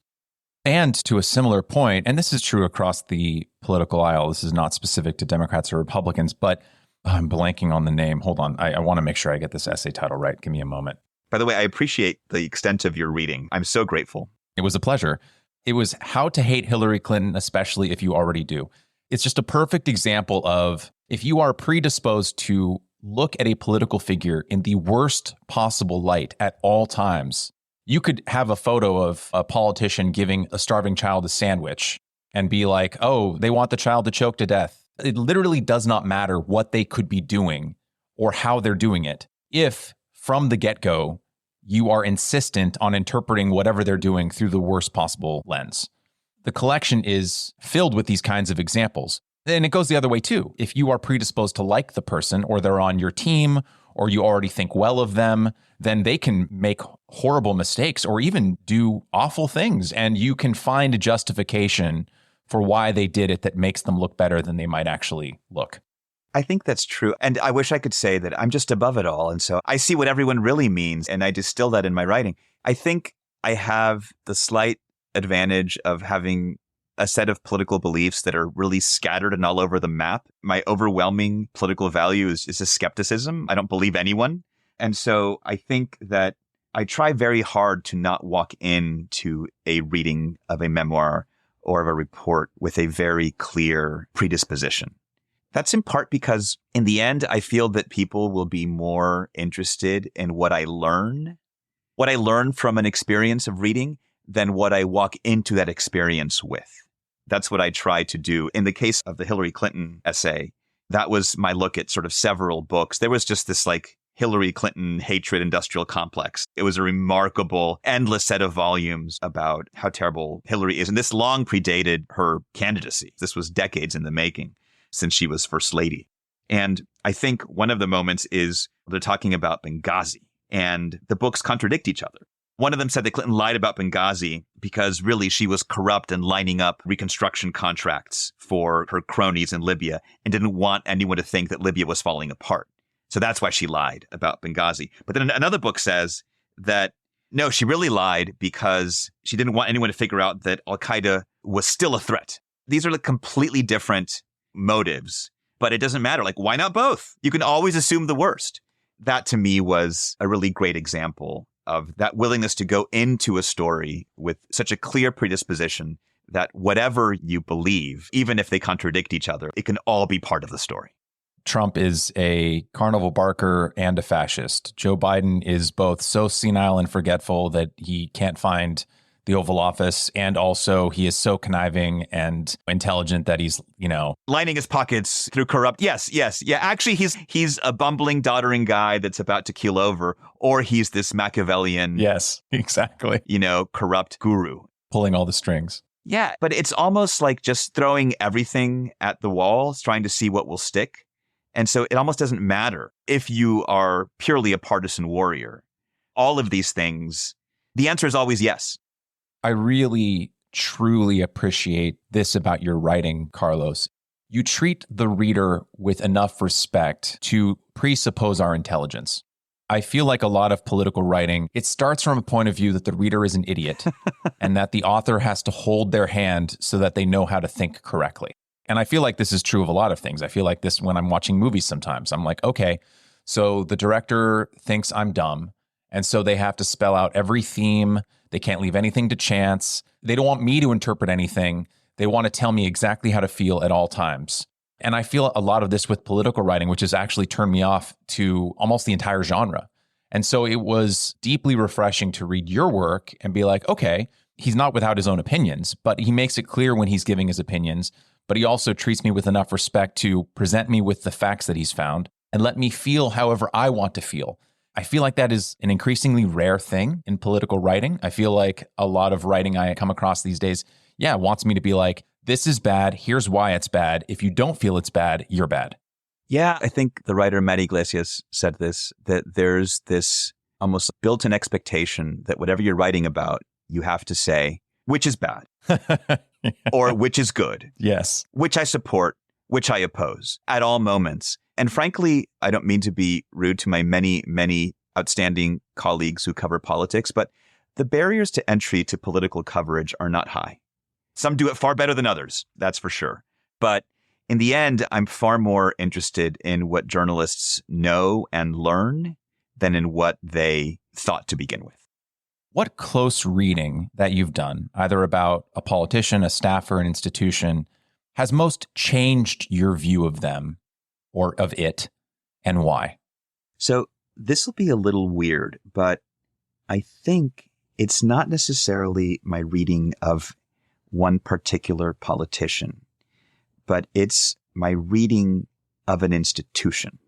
And to a similar point, and this is true across the political aisle, this is not specific to Democrats or Republicans, but I'm blanking on the name. Hold on. I want to make sure I get this essay title right. Give me a moment. By the way, I appreciate the extent of your reading. I'm so grateful. It was a pleasure. It was How to Hate Hillary Clinton, especially if you already do. It's just a perfect example of if you are predisposed to look at a political figure in the worst possible light at all times, you could have a photo of a politician giving a starving child a sandwich and be like, oh, they want the child to choke to death. It literally does not matter what they could be doing or how they're doing it if, from the get-go, you are insistent on interpreting whatever they're doing through the worst possible lens. The collection is filled with these kinds of examples. And it goes the other way, too. If you are predisposed to like the person, or they're on your team, or you already think well of them, then they can make horrible mistakes or even do awful things. And you can find a justification for why they did it that makes them look better than they might actually look. I think that's true. And I wish I could say that I'm just above it all. And so I see what everyone really means, and I distill that in my writing. I think I have the slight advantage of having a set of political beliefs that are really scattered and all over the map. My overwhelming political value is a skepticism. I don't believe anyone. And so I think that I try very hard to not walk into a reading of a memoir or of a report with a very clear predisposition. That's in part because in the end, I feel that people will be more interested in what I learn from an experience of reading than what I walk into that experience with. That's what I try to do. In the case of the Hillary Clinton essay, that was my look at sort of several books. There was just this like Hillary Clinton hatred industrial complex. It was a remarkable, endless set of volumes about how terrible Hillary is. And this long predated her candidacy. This was decades in the making since she was First Lady. And I think one of the moments is they're talking about Benghazi, and the books contradict each other. One of them said that Clinton lied about Benghazi because really she was corrupt and lining up reconstruction contracts for her cronies in Libya and didn't want anyone to think that Libya was falling apart. So that's why she lied about Benghazi. But then another book says that, no, she really lied because she didn't want anyone to figure out that al-Qaeda was still a threat. These are like completely different motives, but it doesn't matter. Like, why not both? You can always assume the worst. That to me was a really great example of that willingness to go into a story with such a clear predisposition that whatever you believe, even if they contradict each other, it can all be part of the story. Trump is a carnival barker and a fascist. Joe Biden is both so senile and forgetful that he can't find the Oval Office, and also he is so conniving and intelligent that he's, lining his pockets through corrupt. Yes. Yeah. Actually, he's a bumbling, doddering guy that's about to keel over, or he's this Machiavellian. Yes, exactly. Corrupt guru. Pulling all the strings. Yeah. But it's almost like just throwing everything at the walls, trying to see what will stick. And so it almost doesn't matter if you are purely a partisan warrior. All of these things, the answer is always yes. I really, truly appreciate this about your writing, Carlos. You treat the reader with enough respect to presuppose our intelligence. I feel like a lot of political writing, it starts from a point of view that the reader is an idiot and that the author has to hold their hand so that they know how to think correctly. And I feel like this is true of a lot of things. I feel like this when I'm watching movies sometimes. I'm like, okay, so the director thinks I'm dumb, and so they have to spell out every theme. They can't leave anything to chance. They don't want me to interpret anything. They want to tell me exactly how to feel at all times. And I feel a lot of this with political writing, which has actually turned me off to almost the entire genre. And so it was deeply refreshing to read your work and be like, okay, he's not without his own opinions, but he makes it clear when he's giving his opinions. But he also treats me with enough respect to present me with the facts that he's found and let me feel however I want to feel. I feel like that is an increasingly rare thing in political writing. I feel like a lot of writing I come across these days, wants me to be like, this is bad. Here's why it's bad. If you don't feel it's bad, you're bad. Yeah, I think the writer Matt Iglesias said this, that there's this almost built-in expectation that whatever you're writing about, you have to say, which is bad, or which is good. Yes. Which I support, which I oppose at all moments. And frankly, I don't mean to be rude to my many, many outstanding colleagues who cover politics, but the barriers to entry to political coverage are not high. Some do it far better than others, that's for sure. But in the end, I'm far more interested in what journalists know and learn than in what they thought to begin with. What close reading that you've done, either about a politician, a staffer, an institution, has most changed your view of them or of it, and why? So this will be a little weird, but I think it's not necessarily my reading of one particular politician, but it's my reading of an institution.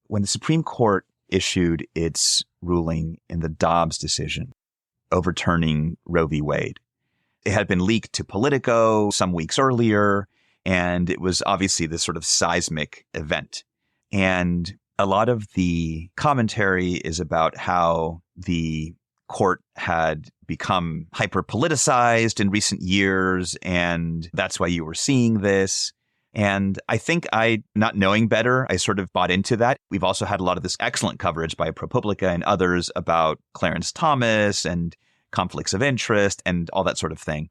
When the Supreme Court issued its ruling in the Dobbs decision, overturning Roe v. Wade, it had been leaked to Politico some weeks earlier, and it was obviously this sort of seismic event. And a lot of the commentary is about how the court had become hyper politicized in recent years, and that's why you were seeing this. And I think not knowing better, I sort of bought into that. We've also had a lot of this excellent coverage by ProPublica and others about Clarence Thomas and conflicts of interest and all that sort of thing.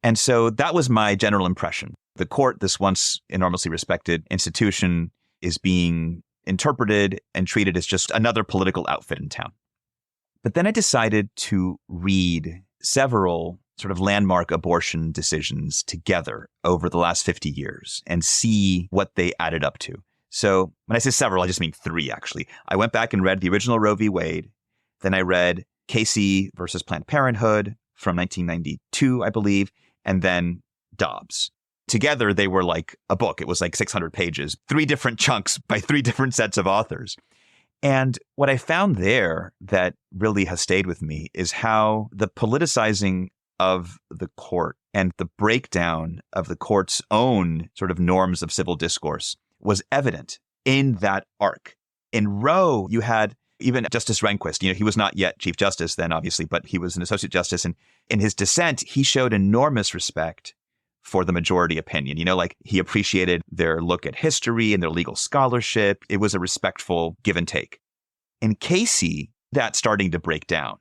And so that was my general impression. The court, this once enormously respected institution, is being interpreted and treated as just another political outfit in town. But then I decided to read several sort of landmark abortion decisions together over the last 50 years and see what they added up to. So when I say several, I just mean three, actually. I went back and read the original Roe v. Wade. Then I read Casey versus Planned Parenthood from 1992, I believe, and then Dobbs. Together, they were like a book. It was like 600 pages, 3 different chunks by 3 different sets of authors. And what I found there that really has stayed with me is how the politicizing of the court and the breakdown of the court's own sort of norms of civil discourse was evident in that arc. In Roe, you had even Justice Rehnquist, he was not yet Chief Justice then, obviously, but he was an Associate Justice. And in his dissent, he showed enormous respect for the majority opinion. Like he appreciated their look at history and their legal scholarship. It was a respectful give and take. In Casey, that's starting to break down.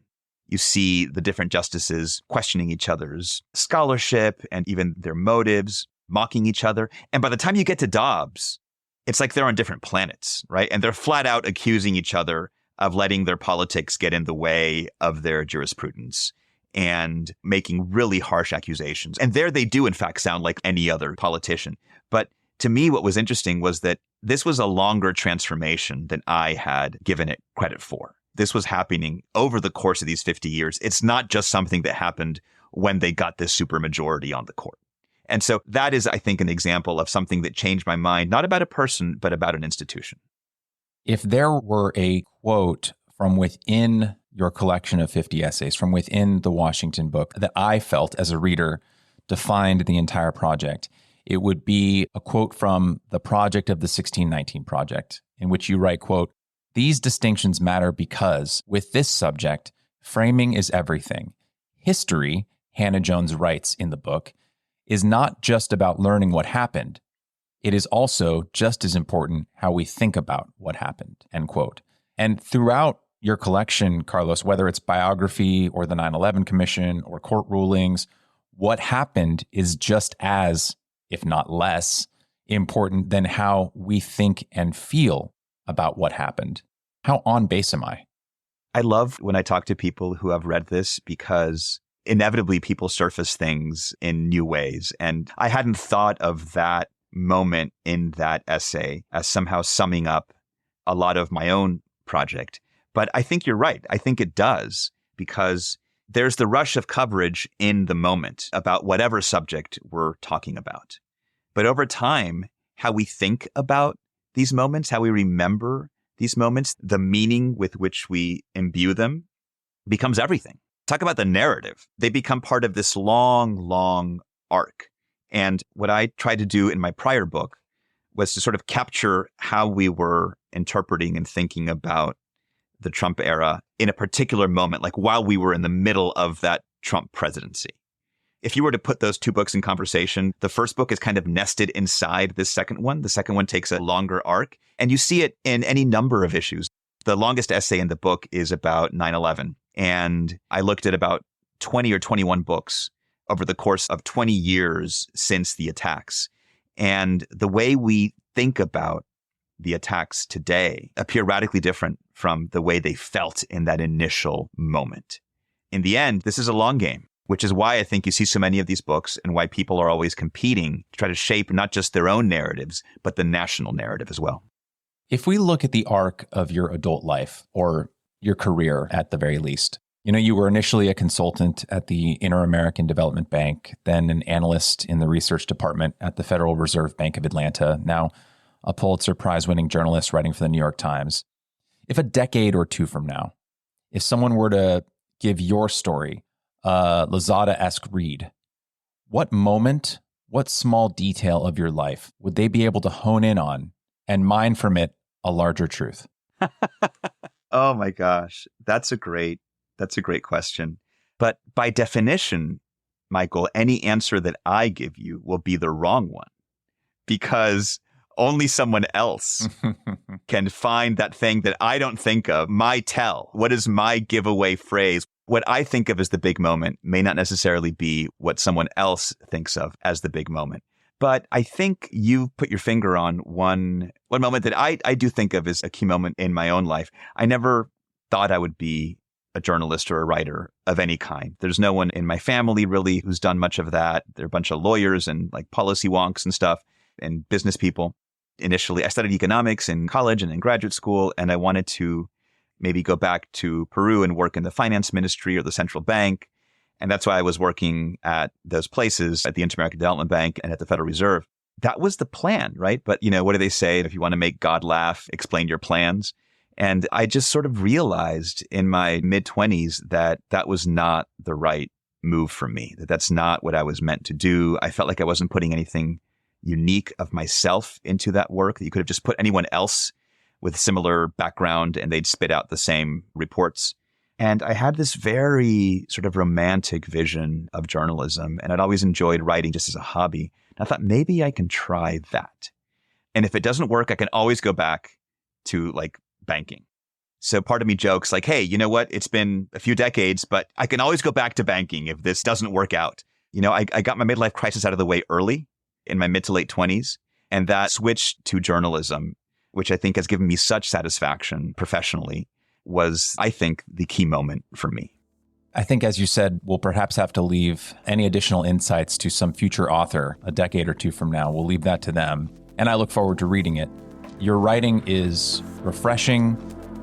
You see the different justices questioning each other's scholarship and even their motives, mocking each other. And by the time you get to Dobbs, it's like they're on different planets, right? And they're flat out accusing each other of letting their politics get in the way of their jurisprudence and making really harsh accusations. And there they do, in fact, sound like any other politician. But to me, what was interesting was that this was a longer transformation than I had given it credit for. This was happening over the course of these 50 years. It's not just something that happened when they got this supermajority on the court. And so that is, I think, an example of something that changed my mind, not about a person, but about an institution. If there were a quote from within your collection of 50 essays, from within the Washington book, that I felt as a reader defined the entire project, it would be a quote from The Project of the 1619 Project, in which you write, quote, "These distinctions matter because, with this subject, framing is everything. History," Hannah Jones writes in the book, "is not just about learning what happened. It is also just as important how we think about what happened," end quote. And throughout your collection, Carlos, whether it's biography or the 9/11 Commission or court rulings, what happened is just as, if not less, important than how we think and feel about what happened. How on base am I? I love when I talk to people who have read this because inevitably people surface things in new ways. And I hadn't thought of that moment in that essay as somehow summing up a lot of my own project. But I think you're right. I think it does, because there's the rush of coverage in the moment about whatever subject we're talking about. But over time, how we think about these moments, how we remember these moments, the meaning with which we imbue them becomes everything. Talk about the narrative. They become part of this long, long arc. And what I tried to do in my prior book was to sort of capture how we were interpreting and thinking about the Trump era in a particular moment, like while we were in the middle of that Trump presidency. If you were to put those two books in conversation, the first book is kind of nested inside this second one. The second one takes a longer arc, and you see it in any number of issues. The longest essay in the book is about 9/11, and I looked at about 20 or 21 books over the course of 20 years since the attacks. And the way we think about the attacks today appear radically different from the way they felt in that initial moment. In the end, this is a long game, which is why I think you see so many of these books and why people are always competing to try to shape not just their own narratives, but the national narrative as well. If we look at the arc of your adult life, or your career at the very least, you were initially a consultant at the Inter-American Development Bank, then an analyst in the research department at the Federal Reserve Bank of Atlanta, now a Pulitzer Prize winning journalist writing for the New York Times. If a decade or two from now, if someone were to give your story a Lozada-esque read, what moment, what small detail of your life would they be able to hone in on and mine from it a larger truth? Oh my gosh, that's a great question. But by definition, Michael, any answer that I give you will be the wrong one, because only someone else can find that thing that I don't think of, my tell. What is my giveaway phrase? What I think of as the big moment may not necessarily be what someone else thinks of as the big moment. But I think you put your finger on one moment that I do think of as a key moment in my own life. I never thought I would be a journalist or a writer of any kind. There's no one in my family really who's done much of that. They're a bunch of lawyers and like policy wonks and stuff and business people. Initially, I studied economics in college and in graduate school, and I wanted to maybe go back to Peru and work in the finance ministry or the central bank. And that's why I was working at those places, at the Inter-American Development Bank and at the Federal Reserve. That was the plan, right? But, what do they say? If you want to make God laugh, explain your plans. And I just sort of realized in my mid-20s that that was not the right move for me, that that's not what I was meant to do. I felt like I wasn't putting anything unique of myself into that work, that you could have just put anyone else with similar background and they'd spit out the same reports. And I had this very sort of romantic vision of journalism, and I'd always enjoyed writing just as a hobby. And I thought maybe I can try that. And if it doesn't work, I can always go back to like banking. So part of me jokes like, hey, you know what? It's been a few decades, but I can always go back to banking if this doesn't work out. I got my midlife crisis out of the way early in my mid to late 20s. And that switch to journalism, which I think has given me such satisfaction professionally, was, I think, the key moment for me. I think, as you said, we'll perhaps have to leave any additional insights to some future author a decade or two from now. We'll leave that to them. and I look forward to reading it. Your writing is refreshing,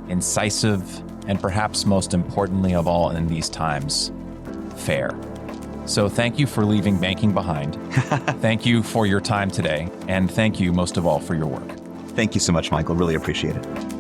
incisive, and perhaps most importantly of all in these times, fair. So thank you for leaving banking behind. Thank you for your time today, and thank you most of all for your work. Thank you so much, Michael. Really appreciate it.